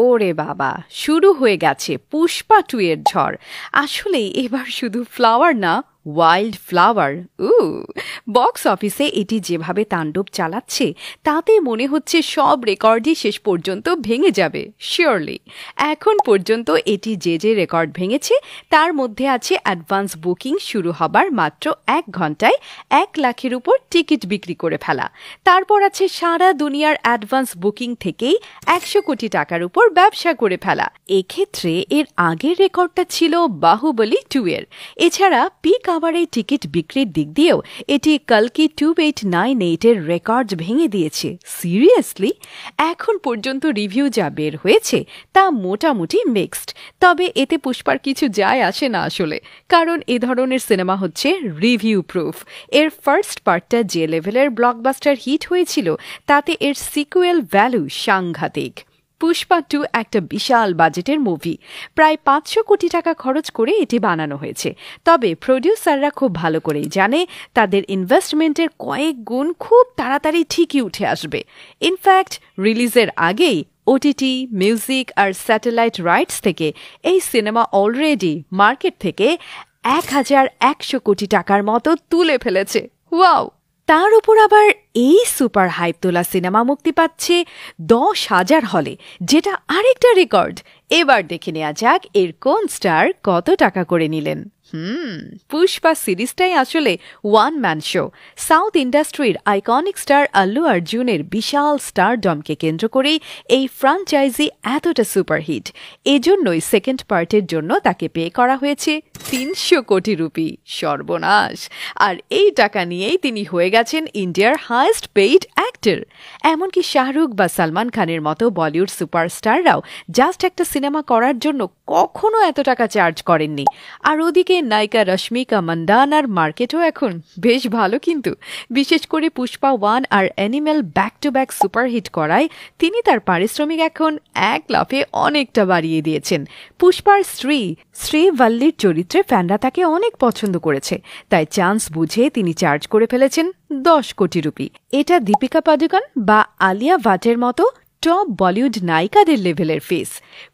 ওরে বাবা, শুরু হয়ে গেছে পুষ্পা 2 এর ঝড়। আসলে এবার শুধু ফ্লাওয়ার না, ওয়াইল্ড ফ্লাওয়ার। বক্স অফিসে এটি যেভাবে তাণ্ডব চালাচ্ছে তাতে মনে হচ্ছে সব রেকর্ডই শেষ পর্যন্ত ভেঙে যাবে শিওরলি। এখন পর্যন্ত এটি যে রেকর্ড ভেঙেছে তার মধ্যে আছে অ্যাডভান্স বুকিং শুরু হবার মাত্র 1 ঘন্টায় 1 লাখের উপর টিকিট বিক্রি করে ফেলা। তারপর আছে সারা দুনিয়ার অ্যাডভান্স বুকিং থেকেই 100 কোটি টাকার উপর ব্যবসা করে ফেলা। এক্ষেত্রে এর আগের রেকর্ডটা ছিল বাহুবলী 2 এর। এছাড়া পিক আওয়ারে টিকিট বিক্রির দিক দিয়েও এটি কালকি 2898 এর রেকর্ড ভেঙে দিয়েছে। সিরিয়াসলি? এখন পর্যন্ত রিভিউ যা বের হয়েছে তা মোটামুটি মিক্সড। তবে এতে পুষ্পার কিছু যায় আসে না আসলে, কারণ এ ধরনের সিনেমা হচ্ছে রিভিউ প্রুফ। এর ফার্স্ট পার্টটা যে লেভেলের ব্লকবাস্টার হিট হয়েছিল তাতে এর সিকুয়েল ভ্যালু সাংঘাতিক। পুষ্পা 2 একটা বিশাল বাজেটের মুভি, প্রায় 500 কোটি টাকা খরচ করে এটি বানানো হয়েছে। তবে প্রডিউসাররা খুব ভালো করেই জানে তাদের ইনভেস্টমেন্টের কয়েক গুণ খুব তাড়াতাড়ি ঠিকই উঠে আসবে। ইনফ্যাক্ট রিলিজের আগেই ওটিটি, মিউজিক আর স্যাটেলাইট রাইটস থেকে এই সিনেমা অলরেডি মার্কেট থেকে 1100 কোটি টাকার মতো তুলে ফেলেছে। ওয়াও! তার উপর আবার এই সুপার হাইপ তোলা সিনেমা মুক্তি পাচ্ছে 10,000 হলে, যেটা আরেকটা রেকর্ড। এবার দেখে নেওয়া যাক এর কোন স্টার কত টাকা করে নিলেন। পুষ্পা সিরিজটাই আসলে ওয়ান ম্যান শো। সাউথ ইন্ডাস্ট্রির আইকনিক স্টার আল্লু অর্জুনের বিশাল স্টারডমকে কেন্দ্র করেই এই ফ্র্যাঞ্চাইজি এতটা সুপারহিট। এজন্যই সেকেন্ড পার্টের জন্য তাকে পে করা হয়েছে 300 কোটি রুপি। সর্বনাশ! আর এই টাকা নিয়েই তিনি হয়ে গেছেন ইন্ডিয়ার হাইয়েস্ট পেইড অ্যাক্টর। এমনকি শাহরুখ বা সালমান খানের মতো বলিউড সুপারস্টাররাও জাস্ট একটা সিনেমা করার জন্য কখনো এত টাকা চার্জ করেননি। আর ওদিকে নায়িকা রশ্মিকা মান্দানার মার্কেটও এখন বেশ ভালো, কিন্তু বিশেষ করে পুষ্পা 1 আর Animal back to back superhit করায় তিনি তার পারিশ্রমিক এখন 1 লাফে অনেকটা বাড়িয়ে দিয়েছেন। পুষ্পার স্ত্রী শ্রীবল্লীর চরিত্রে ফ্যানরা তাকে অনেক পছন্দ করেছে, তাই চান্স বুঝে তিনি চার্জ করে ফেলেছেন 10 কোটি রুপি। এটা দীপিকা পাডুকোন বা আলিয়া ভাটের মতো টপ বলিউড নায়িকাদের লেভেলের ফেস।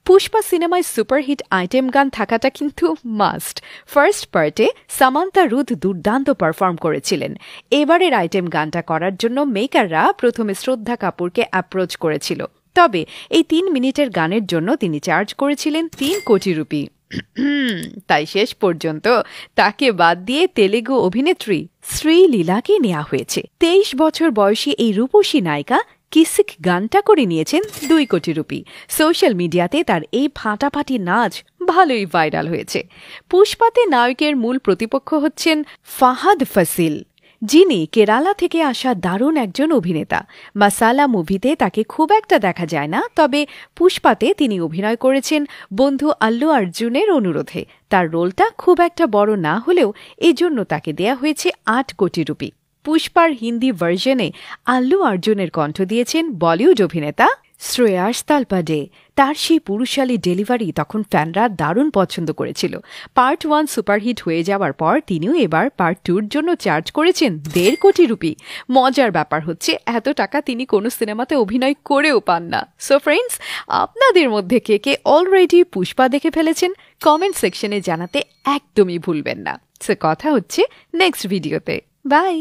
পুষ্পা সিনেমায় সুপারহিট আইটেম গান থাকাটা কিন্তু মাস্ট। ফার্স্ট পার্টে সামান্তা রুথ দুর্দান্ত পারফর্ম করেছিলেন। এবারের আইটেম গানটা করার জন্য মেকাররা প্রথমে শ্রদ্ধা কাপুরকে অ্যাপ্রোচ করেছিল, তবে এই 3 মিনিটের গানের জন্য তিনি চার্জ করেছিলেন 3 কোটি রুপি। তাই শেষ পর্যন্ত তাকে বাদ দিয়ে তেলেগু অভিনেত্রী শ্রীলীলাকে নেওয়া হয়েছে। 23 বছর বয়সী এই রূপসী নায়িকা কিসিক গানটা করে নিয়েছেন 2 কোটি রুপি। সোশ্যাল মিডিয়াতে তার এই ফাটাফাটি নাচ ভালোই ভাইরাল হয়েছে। পুষ্পাতে নায়কের মূল প্রতিপক্ষ হচ্ছেন ফাহাদ ফাসিল, যিনি কেরালা থেকে আসা দারুণ একজন অভিনেতা। মাসালা মুভিতে তাকে খুব একটা দেখা যায় না, তবে পুষ্পাতে তিনি অভিনয় করেছেন বন্ধু আল্লু অর্জুনের অনুরোধে। তার রোলটা খুব একটা বড় না হলেও এজন্য তাকে দেয়া হয়েছে 8 কোটি রুপি। পুষ্পার হিন্দি ভার্জনে আল্লু অর্জুনের কণ্ঠ দিয়েছেন বলিউড অভিনেতা শ্রেয়াস তালপাডে। তার সেই পুরুষালী ডেলিভারি তখন ফ্যানরা দারুণ পছন্দ করেছিল। পার্ট 1 সুপারহিট হয়ে যাওয়ার পর তিনিও এবার পার্ট 2-র জন্য চার্জ করেছেন 1.5 কোটি রুপি। মজার ব্যাপার হচ্ছে এত টাকা তিনি কোনো সিনেমাতে অভিনয় করেও পান না। সো ফ্রেন্ডস, আপনাদের মধ্যে কে কে অলরেডি পুষ্পা দেখে ফেলেছেন কমেন্ট সেকশনে জানাতে একদমই ভুলবেন না। সো কথা হচ্ছে নেক্সট ভিডিওতে। বাই।